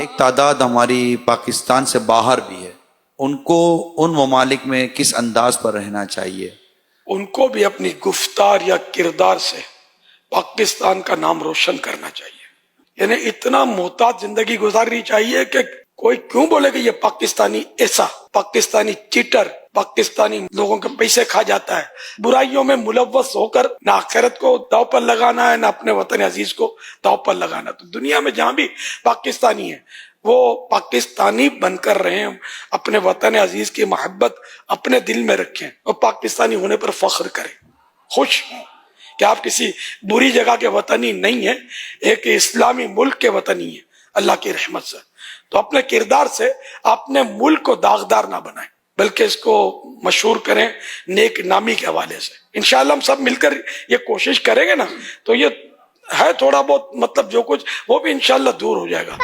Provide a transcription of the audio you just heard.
ایک تعداد ہماری پاکستان سے باہر بھی ہے، ان کو ان ممالک میں کس انداز پر رہنا چاہیے؟ ان کو بھی اپنی گفتار یا کردار سے پاکستان کا نام روشن کرنا چاہیے. یعنی اتنا محتاط زندگی گزارنی چاہیے کہ کوئی کیوں بولے کہ یہ پاکستانی ایسا، پاکستانی چیٹر، پاکستانی لوگوں کے پیسے کھا جاتا ہے. برائیوں میں ملوث ہو کر نہ آخرت کو داؤ پر لگانا ہے، نہ اپنے وطن عزیز کو داؤ پر لگانا. تو دنیا میں جہاں بھی پاکستانی ہیں وہ پاکستانی بن کر رہیں، اپنے وطن عزیز کی محبت اپنے دل میں رکھیں اور پاکستانی ہونے پر فخر کریں، خوش ہوں کہ آپ کسی بری جگہ کے وطنی نہیں ہیں، ایک اسلامی ملک کے وطنی ہیں اللہ کی رحمت سے. تو اپنے کردار سے اپنے ملک کو داغدار نہ بنائیں بلکہ اس کو مشہور کریں نیک نامی کے حوالے سے. انشاءاللہ ہم سب مل کر یہ کوشش کریں گے نا تو یہ ہے تھوڑا بہت مطلب جو کچھ وہ بھی انشاءاللہ دور ہو جائے گا.